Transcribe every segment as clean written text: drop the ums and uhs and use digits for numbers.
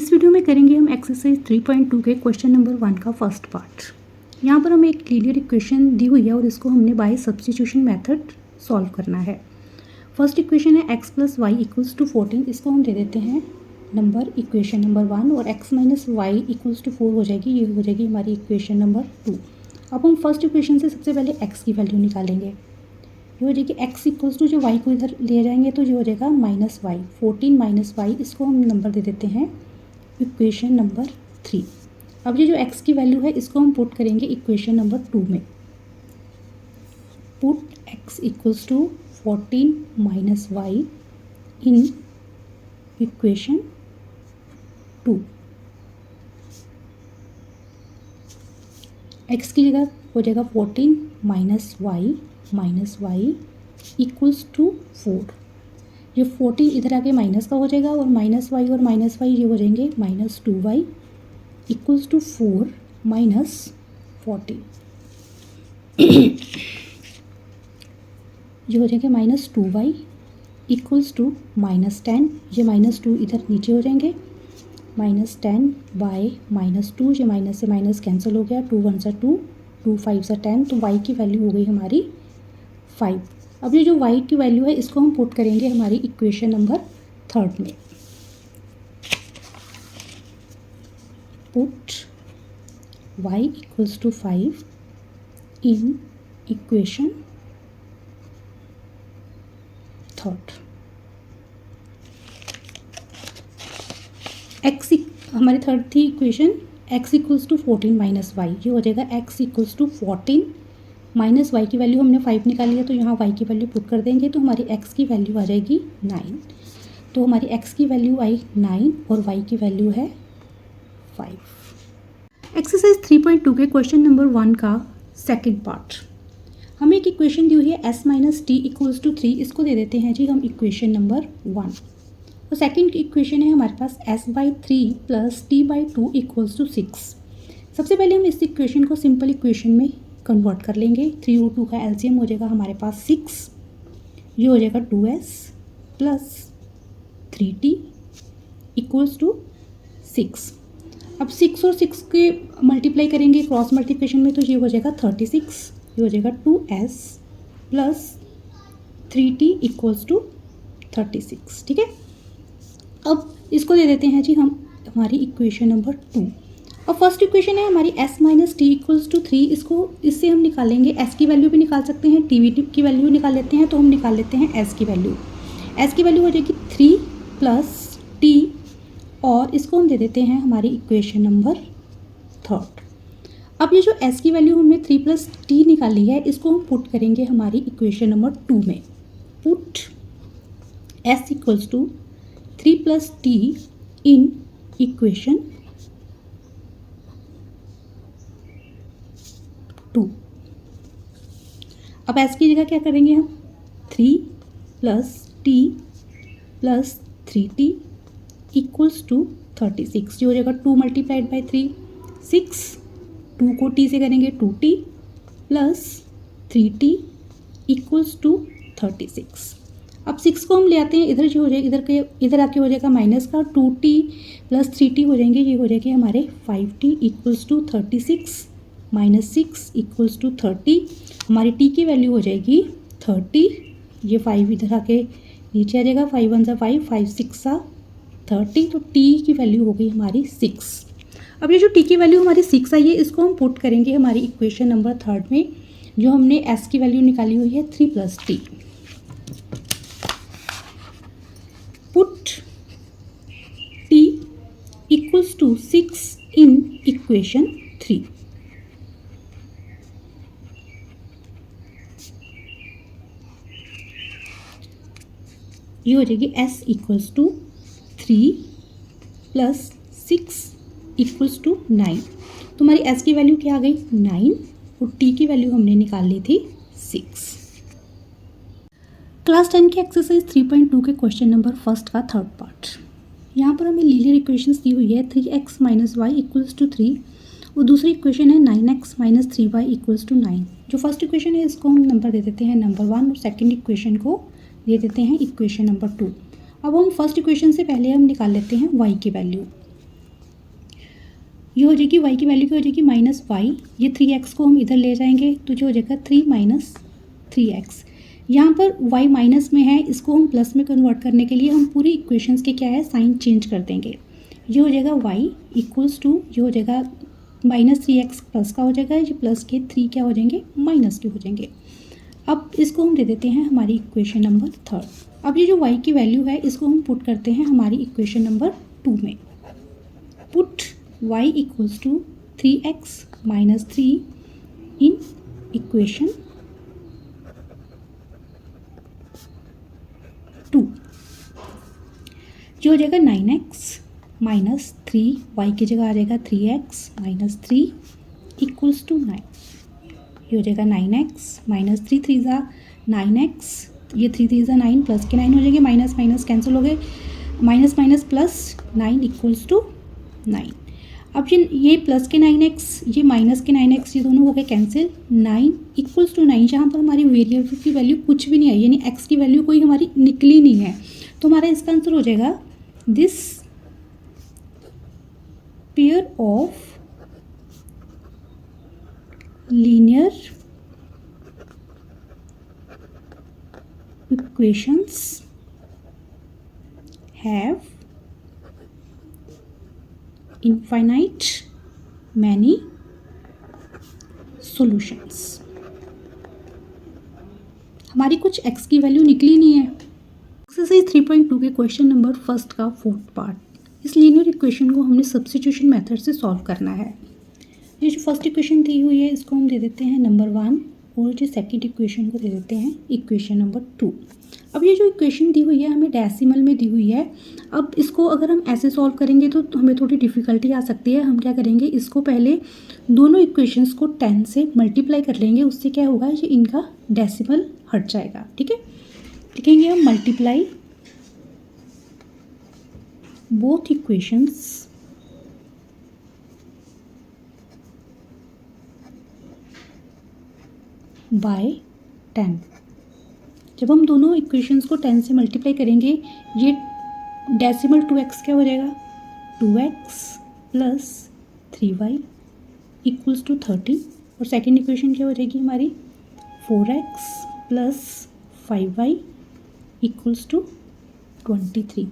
इस वीडियो में करेंगे हम एक्सरसाइज 3.2 के क्वेश्चन नंबर 1 का फर्स्ट पार्ट। यहाँ पर हमें एक लीनियर इक्वेशन दी हुई है और इसको हमने बाय सब्स्टिट्यूशन मेथड सॉल्व करना है। फर्स्ट इक्वेशन है x + y = 14। इसको हम दे देते हैं नंबर इक्वेशन नंबर 1 और x - y = 4 हो जाएगी। ये हो जाएगी हमारी इक्वेशन नंबर 2। अब हम फर्स्ट इक्वेशन से सबसे पहले x की वैल्यू निकालेंगे। ये हो जाएगी x = जो y को इधर ले जाएंगे तो ये हो जाएगा -y, 14 - y। इसको हम नंबर दे देते हैं इक्वेशन नंबर 3। अब ये जो x की वैल्यू है इसको हम पुट करेंगे इक्वेशन नंबर 2 में। पुट x = 14 - y इन इक्वेशन 2। x की जगह हो जाएगा 14 - y = 4। ये 14 इधर आके माइनस का हो जाएगा और -y और -y ये हो जाएंगे -2y = 4 - 14। ये हो जाएंगे -2y = -10। ये -2 इधर नीचे हो जाएंगे, -10/-2। ये माइनस से माइनस कैंसिल हो गया, 2 × 1 = 2, 2 × 5 = 10। तो y की वैल्यू हो गई हमारी 5। अब ये जो y की वैल्यू है इसको हम पुट करेंगे हमारी इक्वेशन नंबर 3 में। पुट y = 5 इन इक्वेशन 3। x हमारी थर्ड थी इक्वेशन x = 14 - y। ये हो जाएगा x = 14 माइनस y की वैल्यू हमने 5 निकाली है तो यहाँ y की वैल्यू पुट कर देंगे तो हमारी x की वैल्यू आ जाएगी 9। तो हमारी x की वैल्यू आई 9 और y की वैल्यू है 5। एक्सरसाइज 3.2 के क्वेश्चन नंबर 1 का सेकंड पार्ट। हमें एक इक्वेशन दी हुई है s - t = 3। इसको दे देते हैं जी हम इक्वेशन नंबर 1। और सेकंड इक्वेशन है हमारे पास s/3 + t/2 = 6। सबसे पहले हम इस इक्वेशन को सिंपल इक्वेशन में कन्वर्ट कर लेंगे। 3 और 2 का एलसीएम हो जाएगा हमारे पास 6। ये हो जाएगा 2s + 3t = 6। अब 6 और 6 के मल्टीप्लाई करेंगे क्रॉस मल्टीप्लिकेशन में तो ये हो जाएगा 36। ये हो जाएगा 2s + 3t = 36। ठीक है, अब इसको दे देते हैं जी हम हमारी इक्वेशन नंबर 2। अब फर्स्ट इक्वेशन है हमारी s - t = 3। इससे हम निकालेंगे s की वैल्यू भी निकाल सकते हैं, t की वैल्यू निकाल लेते हैं। तो हम निकाल लेते हैं s की वैल्यू। s की वैल्यू हो जाएगी 3 + t और इसको हम दे देते हैं हमारी इक्वेशन नंबर 3। अब ये जो s की वैल्यू हमने 3 + t निकाली है इसको हम पुट करेंगे हमारी इक्वेशन नंबर 2 में। पुट s = 3 + t इन इक्वेशन 2। अब s की जगह क्या करेंगे हम 3 + t + 3t = 36। जो हो जाएगा 2 × 3 6। 2 को t से करेंगे 2t + 3t = 36। अब 6 को हम ले आते हैं इधर, जो हो जाएगा इधर आके हो जाएगा माइनस का, 2t + 3t हो जाएंगे। ये हो जाएगी हमारे 5t = 36 - 6 = 30। हमारी t की वैल्यू हो जाएगी 30। ये 5 इधर आके नीचे आ जाएगा, 5 × 1 = 5, 5 × 6 = 30। तो t की वैल्यू हो गई हमारी 6। अब ये जो t की वैल्यू हमारी 6 आई है इसको हम पुट करेंगे हमारी इक्वेशन नंबर 3 में, जो हमने s की वैल्यू निकाली हुई है 3 + t। पुट t = 6 इन इक्वेशन 3। ये हो जाएगी s = 3 + 6 = 9। तो हमारी s की वैल्यू क्या आ गई 9 और t की वैल्यू हमने निकाल ली थी 6। क्लास 10 के एक्सरसाइज 3.2 के क्वेश्चन नंबर 1 का थर्ड पार्ट। यहाँ पर हमें लीनियर इक्वेशंस दी हुई है 3x - y = 3 और दूसरी इक्वेशन है 9x - 3y = 9। जो फर्स्ट इक्वेशन है इसको हम नंबर दे देते हैं नंबर 1 और सेकंड इक्वेशन को दे देते हैं इक्वेशन नंबर 2। अब हम फर्स्ट इक्वेशन से पहले हम निकाल लेते हैं y की वैल्यू। ये हो जाएगी y की वैल्यू क्या हो जाएगी -y, ये 3x को हम इधर ले जाएंगे तो जो हो जाएगा 3 - 3x। यहाँ पर y माइनस में है, इसको हम प्लस में कन्वर्ट करने के लिए हम पूरी इक्वेशंस के क्या है साइन चेंज कर देंगे। ये हो जाएगा y इक्वल्स टू, ये हो जाएगा -3x प्लस का हो जाएगा, ये प्लस के 3 क्या हो जाएंगे -2 हो जाएंगे। अब इसको हम दे देते हैं हमारी इक्वेशन नंबर 3। अब ये जो y की वैल्यू है इसको हम पुट करते हैं हमारी इक्वेशन नंबर 2 में। Put y equals to 3x - 3 in equation 2। जो हो जाएगा 9x - 3, y की जगह आ जाएगा 3x - 3 इक्वल्स टू 9। ये हो जाएगा 9x - 3 3 ज़ा 9x, ये 3 3 ज़ा 9 प्लस के 9 हो जाएंगे, माइनस माइनस कैंसिल हो गए, minus minus plus 9 equals to 9। अब ये प्लस के 9x, ये माइनस के 9x, ये दोनों हो गए कैंसिल, 9 इक्वल्स टू 9। जहाँ पर हमारी वेरिएबल की वैल्यू कुछ भी नहीं आई, यानी x की वैल्यू कोई हमारी निकली नहीं है, तो हमारा इसका आंसर हो जाएगा this pair of linear equations have infinite many solutions. हमारी कुछ x की वैल्यू निकली नहीं है। एक्सरसाइज 3.2 के क्वेश्चन नंबर फर्स्ट का 4th पार्ट। इस लीनियर इक्वेशन को हमने सब्स्टिट्यूशन मेथड से सॉल्व करना है। ये जो फर्स्ट इक्वेशन दी हुई है इसको हम दे देते हैं नंबर 1, और जो सेकंड इक्वेशन को दे देते हैं इक्वेशन नंबर 2। अब ये जो इक्वेशन दी हुई है हमें डेसिमल में दी हुई है। अब इसको अगर हम ऐसे सॉल्व करेंगे तो हमें थोड़ी डिफ़िकल्टी आ सकती है। हम क्या करेंगे, इसको पहले दोनों इक्वेशंस को 10 से मल्टीप्लाई कर लेंगे, उससे क्या होगा, ये इनका डेसिमल हट जाएगा। ठीक है, लिखेंगे हम मल्टीप्लाई बोथ इक्वेशंस बाय 10। जब हम दोनों इक्वेशंस को 10 से मल्टीप्लाई करेंगे, ये डेसिमल 2x क्या हो जाएगा, 2x plus 3y equals to 30, और सेकेंड इक्वेशन क्या हो जाएगी हमारी 4x plus 5y equals to 23।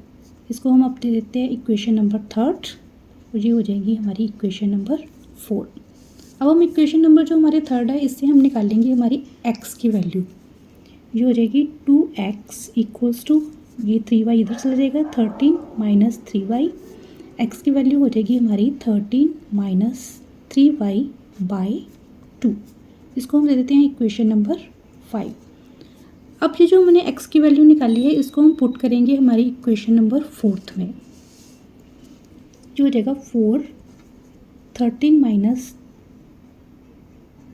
इसको हम अब दे देते हैं इक्वेशन नंबर 3, और ये हो जाएगी हमारी इक्वेशन नंबर 4। अब हम इक्वेशन नंबर जो हमारे 3 है इससे हम निकालेंगे हमारी x की वैल्यू। ये हो जाएगी 2x इक्वल्स टू, ये 3y इधर चला जाएगा, 13 माइनस 3y। x की वैल्यू हो जाएगी हमारी 13 माइनस 3y बाय 2। इसको हम दे देते हैं इक्वेशन नंबर 5। अब ये जो मैंने x की वैल्यू निकाली है इसको हम पुट करेंगे हमारी इक्वेशन नंबर 4 में। जो हो जाएगा 4 13 minus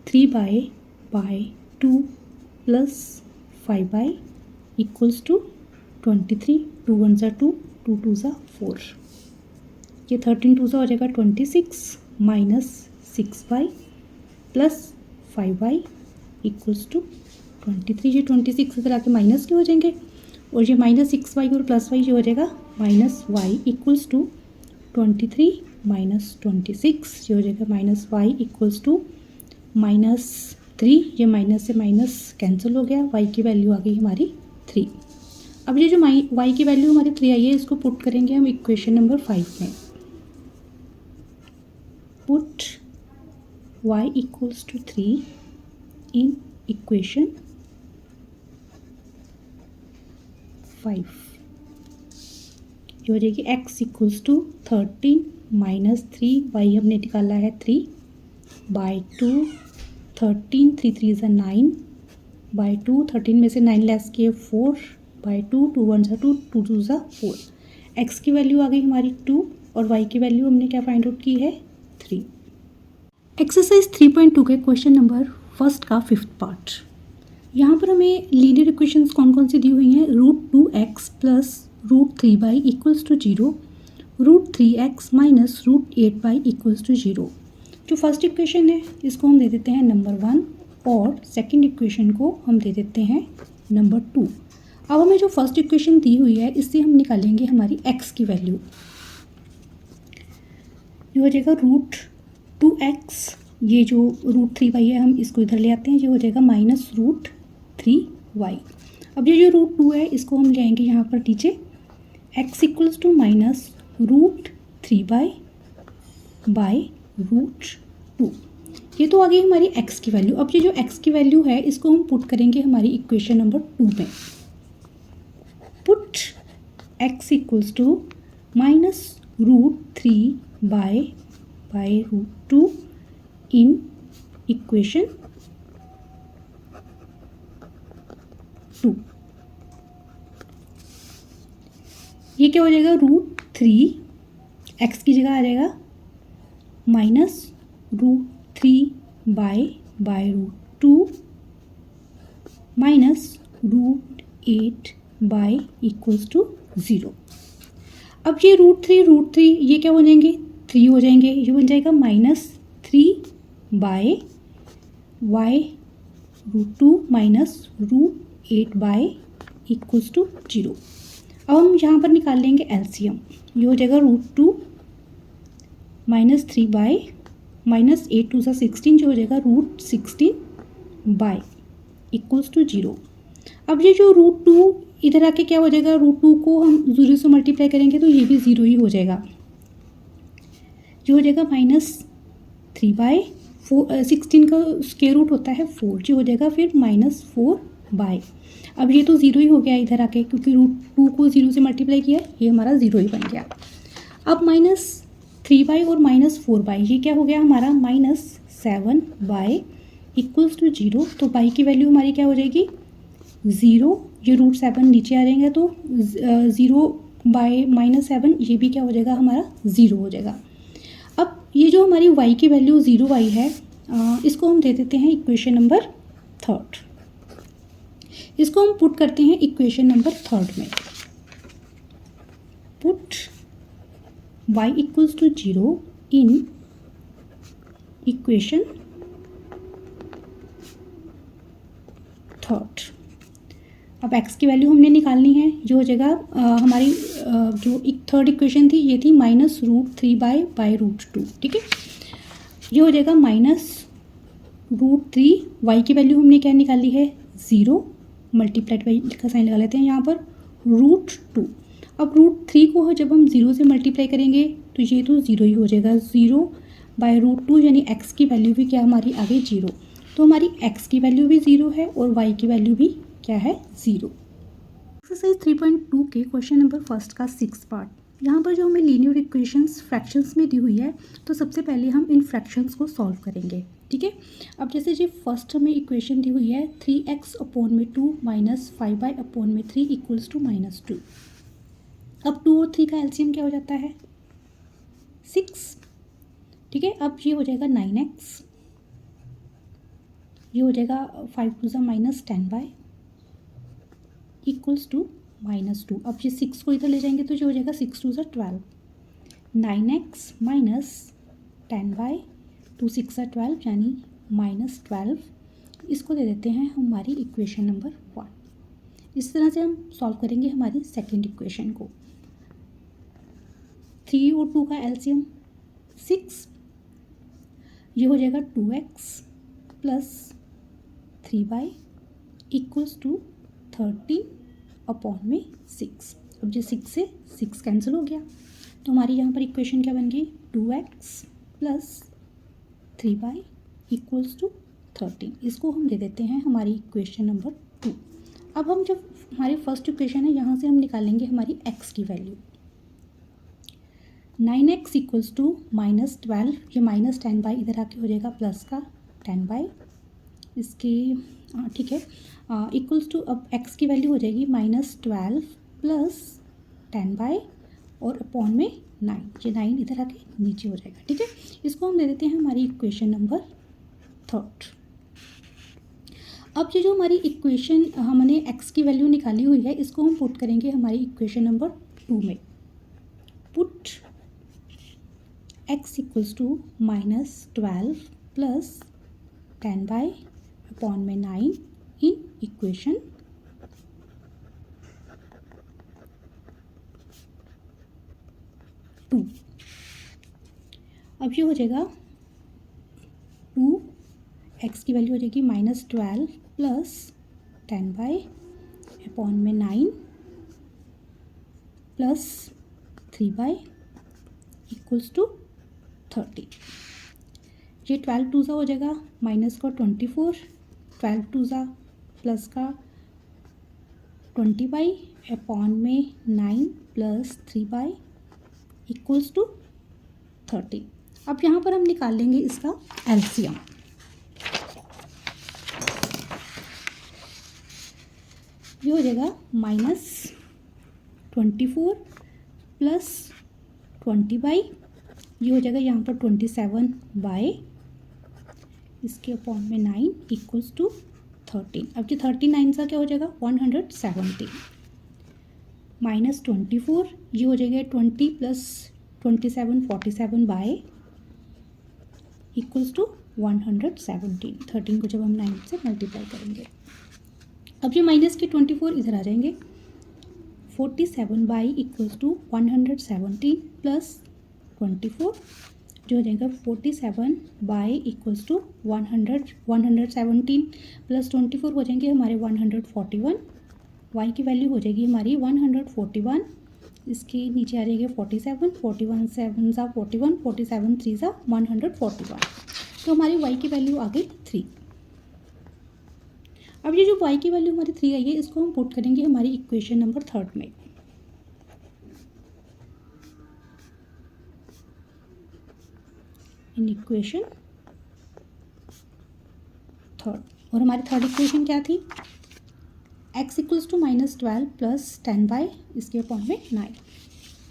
3y by 2 plus 5y equals to 23। 2 1 ज़ा 2, 2 2 ज़ा 4, ये 13 2 ज़ा हो जाएगा 26 minus 6y plus 5y equals to 23। ये 26 इधर आके माइनस के हो जाएंगे, और ये माइनस 6y और प्लस y ये हो जाएगा minus y equals to 23 minus 26, ये हो जाएगा माइनस y इक्वल्स टू -3। ये माइनस से माइनस कैंसिल हो गया, y की वैल्यू आ गई हमारी 3। अब ये जो y की वैल्यू हमारी 3 आई है इसको पुट करेंगे हम इक्वेशन नंबर 5 में। Put y equals to 3 in equation 5। ये हो जाएगी x equals to 13 minus 3y हमने निकाला है 3 बाय 2, 13 3 3 ज़ा 9 बाय 2, 13 में से 9 लेस किए 4 बाय 2, 2 1 ज़ा 2, 2 2 ज़ा 4। x की वैल्यू आ गई हमारी 2, और y की वैल्यू हमने क्या फाइंड आउट की है 3। एक्सरसाइज 3.2 के क्वेश्चन नंबर फर्स्ट का 5th पार्ट। यहाँ पर हमें लीनियर इक्वेशंस कौन कौन सी दी हुई हैं, √2x plus √3y equals to 0, √3x minus √8y equals to 0। जो फर्स्ट इक्वेशन है इसको हम दे देते हैं नंबर 1, और सेकंड इक्वेशन को हम दे देते हैं नंबर 2। अब हमें जो फर्स्ट इक्वेशन दी हुई है इससे हम निकालेंगे हमारी x की वैल्यू। ये हो जाएगा √2x, ये जो √3y है हम इसको इधर ले आते हैं, ये हो जाएगा -√3y। अब ये जो √2 है इसको हम ले आएंगे यहाँ पर नीचे, x equals to -√3y by √2। ये तो आ गई हमारी x की वैल्यू। अब ये जो x की वैल्यू है इसको हम पुट करेंगे हमारी इक्वेशन नंबर 2 में। Put x equals to -√3 by √2 in equation 2। ये क्या हो जाएगा, √3, x की जगह आ जाएगा -√3 बाय √2 -√8 बाय इक्वल्स टू 0। अब ये √3 ये क्या हो जाएंगे, 3 हो जाएंगे, ये बन जाएगा -3 बाय √2 -√8 बाय इक्वल्स टू 0। अब हम यहाँ पर निकाल लेंगे एलसीएम। ये हो जाएगा √2 -3 बाय -8 2 सा 16, जो हो जाएगा √16 बाय इक्वल्स टू 0। अब ये जो √2 इधर आके क्या हो जाएगा, √2 को हम 0 से मल्टीप्लाई करेंगे तो ये भी 0 ही हो जाएगा। ये हो जाएगा -3 बाय 16 का स्क्वायर रूट होता है 4, जो हो जाएगा फिर -4 बाय, अब ये तो 0 ही हो गया इधर आके, क्योंकि √2 को 0 से मल्टीप्लाई किया, ये हमारा 0 ही बन गया। अब -3 बाय और -4 बाय, ये क्या हो गया हमारा -7 बाय इक्वल्स टू 0। तो बाई की वैल्यू हमारी क्या हो जाएगी 0, ये √7 नीचे आ जाएंगे तो 0 बाय -7, ये भी क्या हो जाएगा हमारा 0 हो जाएगा। अब ये जो हमारी y की वैल्यू 0y है, इसको हम दे देते हैं इक्वेशन नंबर 3। इसको हम पुट करते हैं इक्वेशन नंबर 3 में। Put y equals to 0 in equation 3। अब x की वैल्यू हमने निकालनी है, जो हो जाएगा हमारी जो थर्ड इक्वेशन थी ये थी -√3 बाय √2, ठीक है। ये हो जाएगा -√3, y की वैल्यू हमने क्या निकाली है 0, मल्टीप्लाइड बाई का साइन लगा लेते हैं यहाँ पर, √2। अब √3 को जब हम 0 से मल्टीप्लाई करेंगे तो ये तो 0 ही हो जाएगा, 0 बाय √2, यानी x की वैल्यू भी क्या हमारी आ गई 0। तो हमारी x की वैल्यू भी 0 है और y की वैल्यू भी क्या है 0। एक्सरसाइज 3.2 के क्वेश्चन नंबर फर्स्ट का 6th पार्ट। यहाँ पर जो हमें लीनियर इक्वेशंस फ्रैक्शंस में दी हुई है, तो सबसे पहले हम इन फ्रैक्शंस को सॉल्व करेंगे, ठीक है। अब जैसे जी फर्स्ट हमें इक्वेशन दी हुई है 3x/2 -5y/3 इक्वल्स टू -2। अब 2 और 3 का एलसीएम क्या हो जाता है 6, ठीक है। अब ये हो जाएगा 9x, ये हो जाएगा 5 2 -10y इक्वल्स टू -2। अब ये 6 को इधर ले जाएंगे तो जो हो जाएगा 6 2 12, 9x -10y 2 6 12 यानी -12। इसको दे देते हैं हमारी इक्वेशन नंबर 1। इस तरह से हम सॉल्व करेंगे हमारी सेकंड इक्वेशन को। 3 और 2 का एलसीएम 6, ये हो जाएगा 2x + 3y इक्वल्स टू 13/6। अब जो 6 से 6 कैंसिल हो गया, तो हमारी यहाँ पर इक्वेशन क्या बन गई 2x + 3y इक्वल्स टू 13। इसको हम दे देते हैं हमारी इक्वेशन नंबर 2। अब हम जब हमारी फर्स्ट इक्वेशन है, यहाँ से हम निकालेंगे हमारी x की वैल्यू। 9x इक्वल्स टू -12, ये -10y इधर आके हो जाएगा प्लस का 10y, इसके ठीक है, इक्वल्स टू, अब x की वैल्यू हो जाएगी -12 + 10y और अपॉन में 9, ये 9 इधर आके नीचे हो जाएगा, ठीक है। इसको हम दे देते हैं हमारी इक्वेशन नंबर 3। अब ये जो हमारी इक्वेशन हमने x की वैल्यू निकाली हुई है, इसको हम पुट करेंगे हमारी इक्वेशन नंबर 2 में। Put x equals to -12 + 10y upon में 9 इन इक्वेशन 2। अब ये हो जाएगा 2x की वैल्यू हो जाएगी -12 प्लस 10/9 प्लस 3/, इक्वल्स टू 30। ये 12 टू ज़ा हो जाएगा माइनस का 24, 12 टू ज़ा प्लस का 20/9 प्लस 3/, इक्वल्स टू 30। अब यहाँ पर हम निकाल लेंगे इसका एलसीएम। ये हो जाएगा -24 प्लस 20/, ये हो जाएगा यहाँ पर 27/, इसके अपॉन में 9 इक्वल्स टू 13। अब ये 39 का क्या हो जाएगा 170 -24, ये हो जाएगा 20 प्लस 27 47/, इक्वल्स टू 117। 13 को जब हम 9 से मल्टीप्लाई करेंगे, अब ये माइनस के 24 इधर आ जाएंगे, 47/, इक्वल्स टू 117 प्लस 24, जो हो जाएगा 47/, इक्वल्स टू 117 प्लस 24 हो जाएंगे हमारे 141। y की वैल्यू हो जाएगी हमारी 141, इसके नीचे आ जाएगी 47, 41 7 ज़ा 41, 47 3 ज़ा 141, तो हमारी y की वैल्यू आ गई 3। अब ये जो y की वैल्यू हमारी 3 आई है, इसको हम पुट करेंगे हमारी इक्वेशन नंबर 3 में। इन इक्वेशन 3, और हमारी थर्ड इक्वेशन क्या थी, x इक्वल्स टू -12 प्लस 10/, इसके अपॉन में 9,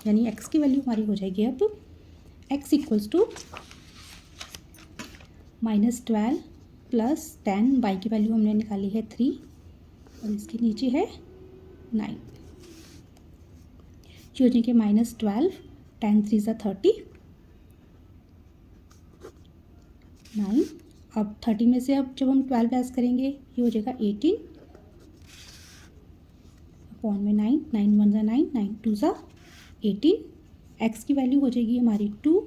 यानी x की वैल्यू हमारी हो जाएगी अब x equals to -12 plus 10, y की वैल्यू हमने निकाली है 3, और इसके नीचे है 9, जो हो जाएंगे -12, 10 3 ज़ा 30, 9। अब 30 में से अब जब हम 12 ऐड करेंगे, ये हो जाएगा 18 अपॉन में 9, 9 1 ज़ा 9, 9 2 ज़ा 18, x की वैल्यू हो जाएगी हमारी 2,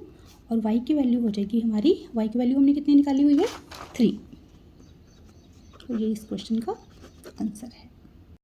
और y की वैल्यू हो जाएगी हमारी, y की वैल्यू हमने कितनी निकाली हुई है 3। तो ये इस क्वेश्चन का आंसर है।